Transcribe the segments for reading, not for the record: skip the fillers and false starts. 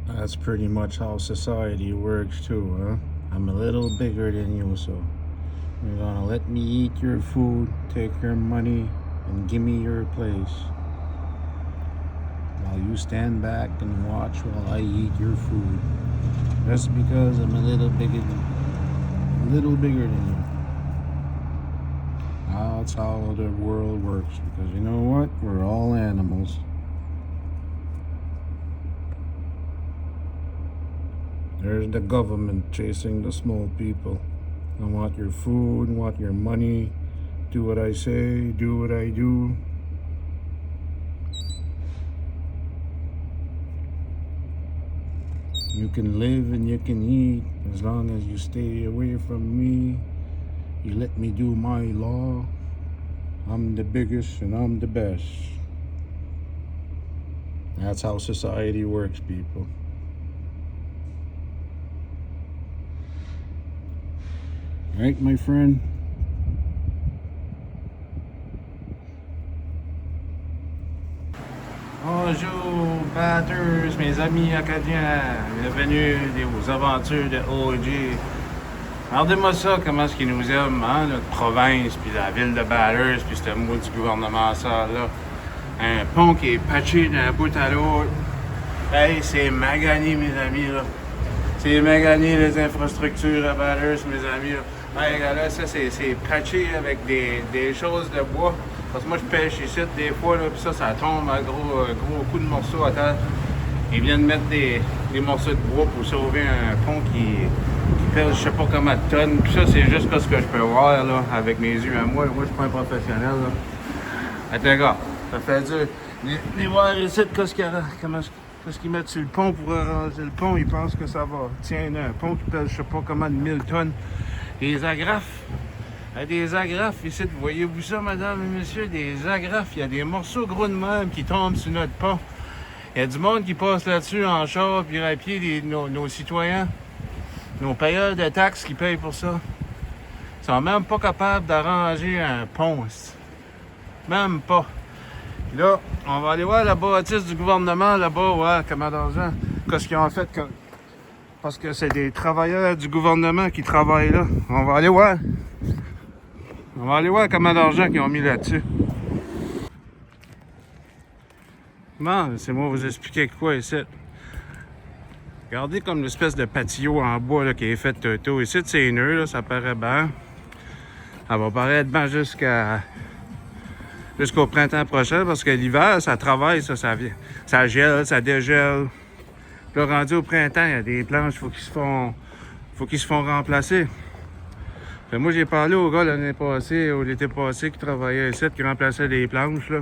That's pretty much how society works too, huh? I'm a little bigger than you, so you're gonna let me eat your food, take your money, and give me your place. While you stand back and watch while I eat your food. Just because I'm a little bigger than you. That's how the world works, because you know what? We're all animals. There's the government chasing the small people. I want your food, want your money. Do what I say, do what I do. You can live and you can eat as long as you stay away from me. You let me do my law. I'm the biggest and I'm the best. That's how society works, people. Right, my friend? Bonjour, batteurs, mes amis acadiens. Bienvenue aux aventures de OG. Regardez-moi ça, comment est-ce qu'ils nous aiment, hein, notre province, puis la ville de Batters, puis ce mot du gouvernement, ça, là. Un pont qui est patché d'un bout à l'autre. Hey, c'est magané, mes amis, là. C'est magané, les infrastructures à Batters, mes amis, là. Hey, là, ça, c'est patché avec des choses de bois. Parce que moi, je pêche ici des fois, là, puis ça tombe à gros coup de morceaux à terre. Ils viennent mettre des morceaux de bois pour sauver un pont qui pèse je sais pas combien de tonnes. Puis ça, c'est juste ce que je peux voir là, avec mes yeux à moi. Moi, je suis pas un professionnel. Là. Attends, gars, ça fait dur. Venez voir ici qu'est-ce qu'ils mettent sur le pont pour arranger le pont. Ils pensent que ça va. Tiens, là, un pont qui pèse je sais pas combien de 1000 tonnes. Des agrafes. Des agrafes ici, voyez-vous ça, madame et monsieur? Des agrafes, il y a des morceaux gros de même qui tombent sur notre pont. Il y a du monde qui passe là-dessus en char, puis à pied, nos citoyens, nos payeurs de taxes qui payent pour ça. Ils sont même pas capables d'arranger un pont. Même pas. Puis là, on va aller voir la bâtisse du gouvernement là-bas, ouais, commandant Jean. Qu'est-ce qu'ils ont fait? Parce que c'est des travailleurs du gouvernement qui travaillent là. On va aller voir. On va aller voir combien d'argent qu'ils ont mis là-dessus. Bon, c'est moi vous expliquer quoi ici. Regardez comme l'espèce de patio en bois là, qui est fait tout. Ici, c'est nœud, là, ça paraît bien. Ça va paraître bien jusqu'au printemps prochain parce que l'hiver, ça travaille, ça gèle, ça dégèle. Puis là, rendu au printemps, il y a des planches, faut qu'ils se font remplacer. Fait, moi, j'ai parlé au gars l'année passée, ou l'été passé, qui travaillait ici, qui remplaçait les planches, là.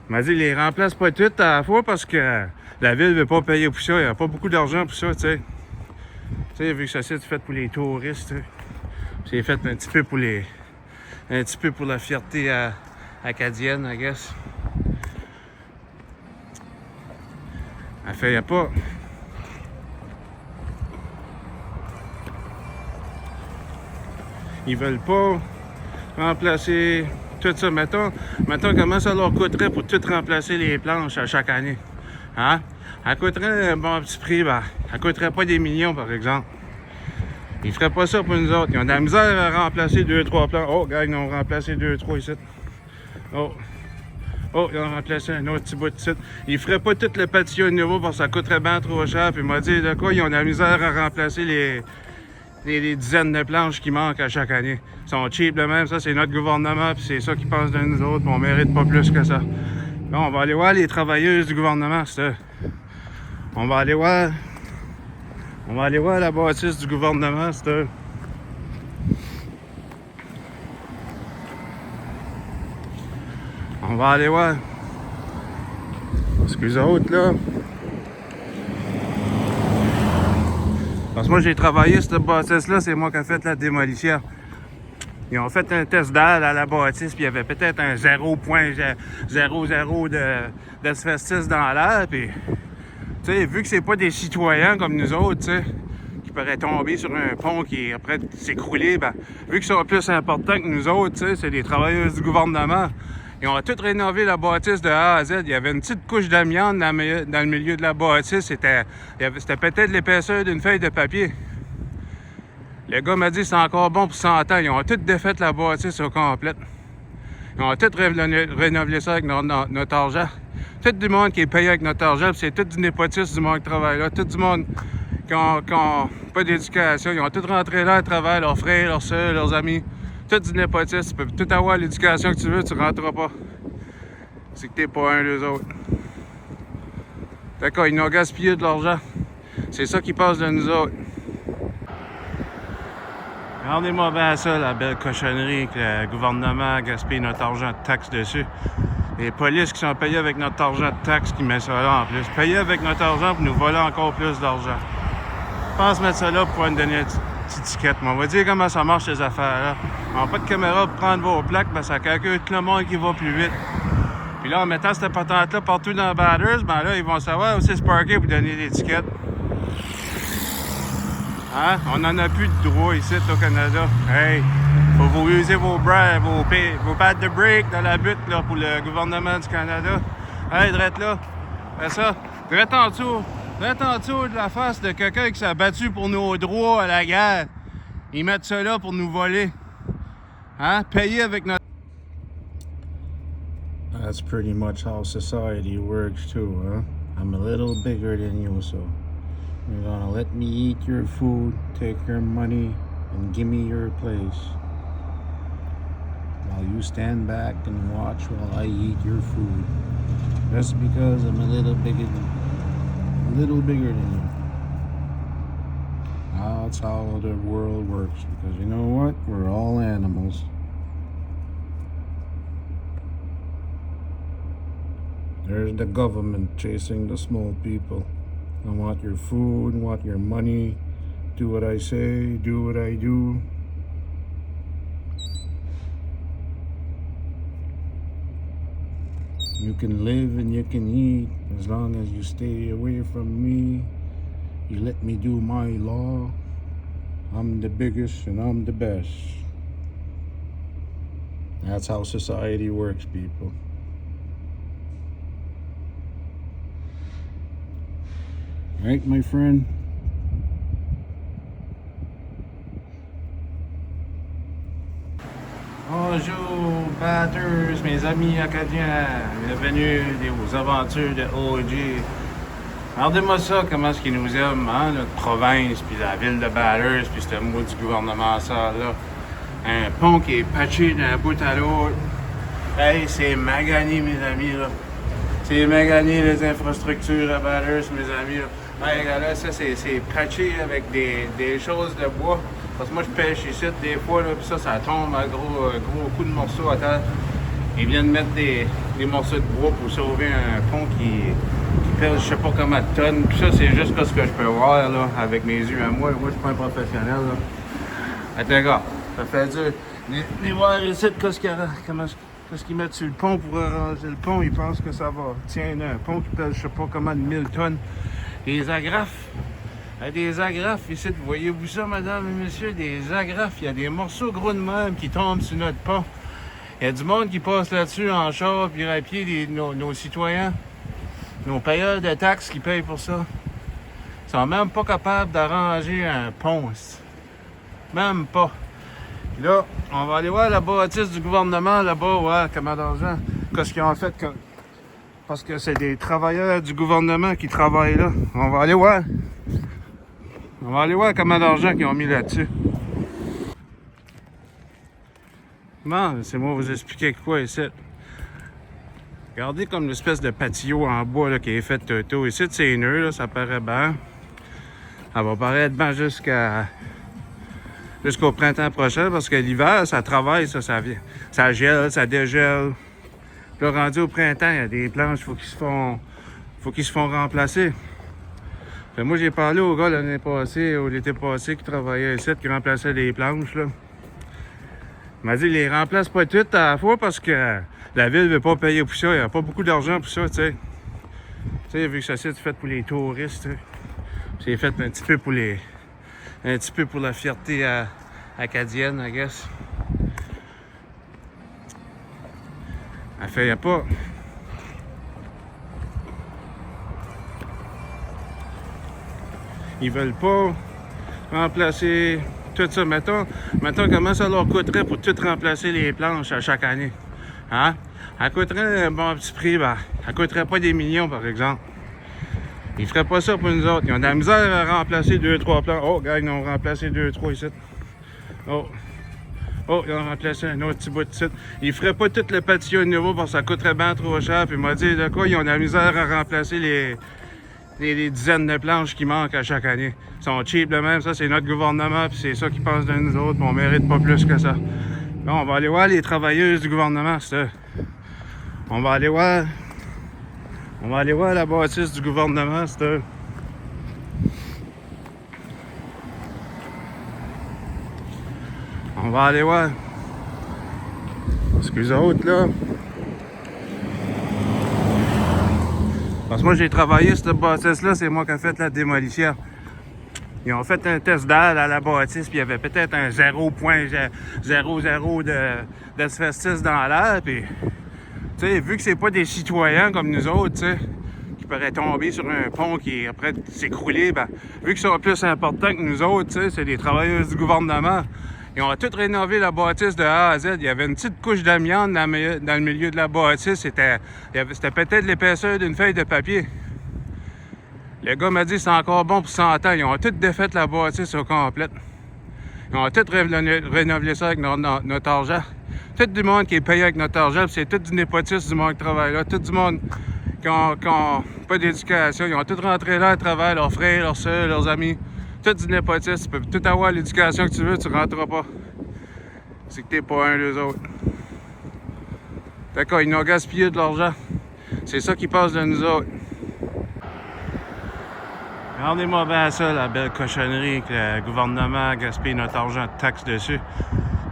Il m'a dit, il les remplace pas toutes à la fois parce que la ville veut pas payer pour ça. Il n'y a pas beaucoup d'argent pour ça, tu sais. Tu sais, vu que ça c'est fait pour les touristes, c'est fait un petit peu pour la fierté acadienne, I guess. Elle fait, il n'y a pas. Ils veulent pas remplacer tout ça. Mettons comment ça leur coûterait pour tout remplacer les planches à chaque année. Hein? Elle coûterait un bon petit prix, ben, elle coûterait pas des millions, par exemple. Ils feraient pas ça pour nous autres. Ils ont de la misère à remplacer 2-3 planches. Oh, gars, ils ont remplacé 2-3 ici. Oh, ils ont remplacé un autre petit bout de site. Ils feraient pas tout le patio de nouveau parce que ça coûterait bien trop cher. Puis il m'a dit de quoi, ils ont de la misère à remplacer les dizaines de planches qui manquent à chaque année. Ils sont cheap de même, ça c'est notre gouvernement, puis c'est ça qu'ils pensent de nous autres, on mérite pas plus que ça. Là, on va aller voir les travailleuses du gouvernement, c'est ça. On va aller voir la bâtisse du gouvernement, c'est ça. On va aller voir. Parce que les autres, là... Parce que moi, j'ai travaillé cette bâtisse-là, c'est moi qui ai fait la démolition. Ils ont fait un test d'air à la bâtisse, puis il y avait peut-être un 0.00 d'asbestos dans l'air, puis... Tu sais, vu que c'est pas des citoyens comme nous autres, tu sais, qui pourraient tomber sur un pont qui après s'écrouler, ben, vu qu'ils sont plus importants que nous autres, tu sais, c'est des travailleurs du gouvernement. Ils ont tout rénové la bâtisse de A à Z. Il y avait une petite couche d'amiante dans le milieu de la bâtisse. C'était peut-être l'épaisseur d'une feuille de papier. Le gars m'a dit c'est encore bon pour 100 ans. Ils ont tout défait la bâtisse au complet. Ils ont tout rénové ça avec notre argent. Tout du monde qui est payé avec notre argent, c'est tout du népotisme du monde qui travaille là. Tout du monde qui n'ont pas d'éducation. Ils ont tout rentré là à travers leurs frères, leurs soeurs, leurs amis. Tout du népotisme. Tu peux tout avoir l'éducation que tu veux, tu rentreras pas. C'est que t'es pas un d'eux autres. D'accord, ils nous ont gaspillé de l'argent. C'est ça qui passe de nous autres. Regardez-moi bien ça, la belle cochonnerie que le gouvernement gaspille notre argent de taxes dessus. Les polices qui sont payées avec notre argent de taxes qui mettent ça là en plus. Payés avec notre argent pour nous voler encore plus d'argent. Je pense mettre ça là pour pouvoir nous donner une petite étiquette. Mais on va dire comment ça marche ces affaires-là. On n'a pas de caméra pour prendre vos plaques, ben ça calcule tout le monde qui va plus vite. Puis là, en mettant cette patente-là partout dans le batters, ben là, ils vont savoir où c'est parqué pour donner l'étiquette. Hein? On n'en a plus de droit ici au Canada. Hey! Faut vous user vos pads de break dans la butte là, pour le gouvernement du Canada. Hey, drette là. Fais ça. Drette en dessous de la face de quelqu'un qui s'est battu pour nos droits à la guerre. Ils mettent ça là pour nous voler. Hein? Payer avec notre... That's pretty much how society works too, huh? I'm a little bigger than you, so you're gonna let me eat your food, take your money, and give me your place. While you stand back and watch while I eat your food. Just because I'm a little bigger than you. That's how the world works, because you know what? We're all animals. There's the government chasing the small people. I want your food, want your money. Do what I say, do what I do. You can live and you can eat as long as you stay away from me. You let me do my law. I'm the biggest and I'm the best. That's how society works, people. Right, my friend? Bonjour, batters, mes amis acadiens. Bienvenue aux aventures de OG. Regardez-moi ça, comment est-ce qu'ils nous aiment, hein, notre province, puis la ville de Batters, puis ce mot du gouvernement, ça, là. Un pont qui est patché d'un bout à l'autre. Hey, c'est magané, mes amis, là. C'est magané, les infrastructures à Batters, mes amis, là. Hey, regarde là, ça, c'est patché avec des choses de bois. Parce que moi, je pêche ici des fois, là, puis ça tombe à gros coups de morceaux à terre. Ils viennent mettre des morceaux de bois pour sauver un pont qui pèse je sais pas combien de tonnes. Puis ça, c'est juste ce que je peux voir, là, avec mes yeux à moi. Moi, je suis pas un professionnel, là. Attends, gars, ça fait dur. Les voir ici, qu'est-ce qu'ils mettent sur le pont pour arranger le pont. Ils pensent que ça va. Tiens, un pont qui pèse je sais pas combien de 1000 tonnes. Des agrafes. Des agrafes ici, voyez-vous ça, mesdames et messieurs, des agrafes. Il y a des morceaux gros de même qui tombent sur notre pont. Il y a du monde qui passe là-dessus en char, puis à pied, nos citoyens, nos payeurs de taxes qui payent pour ça. Ils sont même pas capables d'arranger un pont. Même pas. Puis là, on va aller voir la bâtisse du gouvernement là-bas, ouais, comment d'argent. Qu'est-ce qu'ils ont fait parce que c'est des travailleurs du gouvernement qui travaillent là. On va aller voir. On va aller voir combien d'argent qu'ils ont mis là-dessus. Bon, c'est moi vous expliquer quoi ici. Regardez comme l'espèce de patio en bois là, qui est fait tout. Ici, c'est nœud, là, ça paraît bien. Ça va paraître bien jusqu'au printemps prochain parce que l'hiver, ça travaille, ça vient. Ça gèle, ça dégèle. Puis là, rendu au printemps, il y a des planches, faut qu'ils se font remplacer. Fait, moi, j'ai parlé au gars l'année passée, ou l'été passé, qui travaillait ici, qui remplaçait les planches, là. Il m'a dit, les remplace pas toutes à la fois parce que la ville veut pas payer pour ça. Il n'y a pas beaucoup d'argent pour ça, tu sais. Tu sais, vu que ça c'est fait pour les touristes, c'est fait un petit peu pour la fierté acadienne, I guess. Elle fait pas. Ils veulent pas remplacer tout ça. Mettons comment ça leur coûterait pour tout remplacer les planches à chaque année. Hein? Elle coûterait un bon petit prix, ben, elle coûterait pas des millions, par exemple. Ils feraient pas ça pour nous autres. Ils ont de la misère à remplacer 2-3 planches. Oh, gars, ils en ont remplacé 2-3 ici. Oh, ils ont remplacé un autre petit bout de site. Ils feraient pas tout le patio nouveau parce que ça coûterait bien trop cher. Puis ils m'ont dit de quoi, ils ont de la misère à remplacer les dizaines de planches qui manquent à chaque année. Ils sont cheap de même, ça c'est notre gouvernement, puis c'est ça qui pense de nous autres, puis on mérite pas plus que ça. Là, on va aller voir les travailleuses du gouvernement, c'est ça. On va aller voir la bâtisse du gouvernement, c'est eux. On va aller voir. Parce que les autres, là... Parce que moi, j'ai travaillé cette bâtisse-là, c'est moi qui ai fait la démolition. Ils ont fait un test d'air à la bâtisse, puis il y avait peut-être un 0.00 d'asbestos dans l'air, puis... Tu sais, vu que c'est pas des citoyens comme nous autres, tu sais, qui pourraient tomber sur un pont qui, après, s'écrouler, ben, vu qu'ils sont plus importants que nous autres, tu sais, c'est des travailleurs du gouvernement. Ils ont tout rénové la bâtisse de A à Z. Il y avait une petite couche d'amiante dans le milieu de la bâtisse. C'était peut-être l'épaisseur d'une feuille de papier. Le gars m'a dit que c'est encore bon pour 100 ans. Ils ont tout défait la bâtisse au complet. Ils ont tout rénové ça avec notre argent. Tout du monde qui est payé avec notre argent, c'est tout du népotisme du monde qui travaille là. Tout du monde qui n'a pas d'éducation. Ils ont tout rentré là à travers leurs frères, leurs soeurs, leurs amis. Tout du népotisme. Tu peux tout avoir l'éducation que tu veux, tu rentreras pas. C'est que t'es pas un d'eux autres. D'accord, ils nous ont gaspillé de l'argent. C'est ça qui passe de nous autres. Regardez-moi bien ça, la belle cochonnerie que le gouvernement gaspille notre argent de taxes dessus.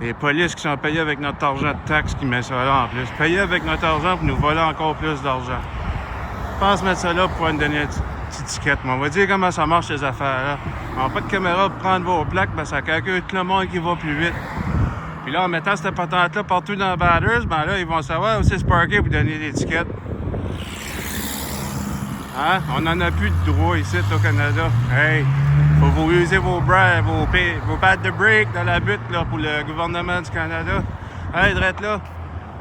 Les polices qui sont payées avec notre argent de taxes qui mettent ça là en plus. Payés avec notre argent pour nous voler encore plus d'argent. Je pense mettre ça là pour nous donner une petite étiquette. Mais on va dire comment ça marche ces affaires-là. On n'a pas de caméra pour prendre vos plaques, ben ça calcule tout le monde qui va plus vite. Puis là, en mettant cette patente-là partout dans Batters, ben là, ils vont savoir où c'est se parker pour donner l'étiquette. Hein? On n'en a plus de droit ici au Canada. Hey! Faut vous user vos pads de break dans la butte là, pour le gouvernement du Canada. Hey, drette là.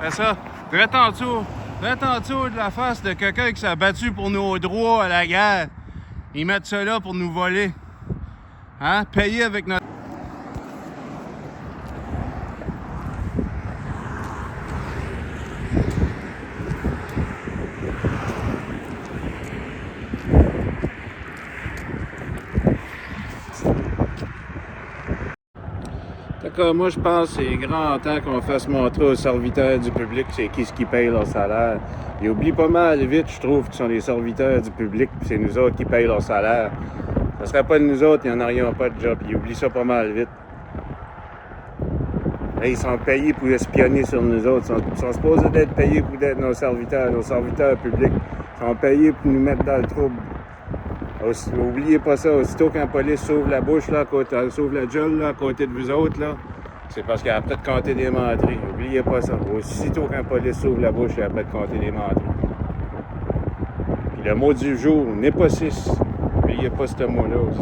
Fais ça. Drette en dessous de la face de quelqu'un qui s'est battu pour nos droits à la guerre. Ils mettent ça là pour nous voler. Hein? Payer avec notre... D'accord, moi je pense que c'est grand temps qu'on fasse montrer aux serviteurs du public c'est qui ce qui paye leur salaire. Ils oublient pas mal vite, je trouve, qu'ils sont les serviteurs du public, puis c'est nous autres qui payent leur salaire. Ça serait pas de nous autres, ils n'en aurions pas de job. Ils oublient ça pas mal vite. Là, ils sont payés pour espionner sur nous autres. Ils sont supposés d'être payés pour être nos serviteurs publics. Ils sont payés pour nous mettre dans le trouble. Oubliez pas ça, aussitôt qu'un police s'ouvre la bouche, là, s'ouvre la gueule là, à côté de vous autres, là, c'est parce qu'il est après de compter des menteries. Oubliez pas ça. Aussitôt qu'un police s'ouvre la bouche, il est après de compter des menteries. Puis le mot du jour, népotisme. N'oubliez pas ce mot-là aussi.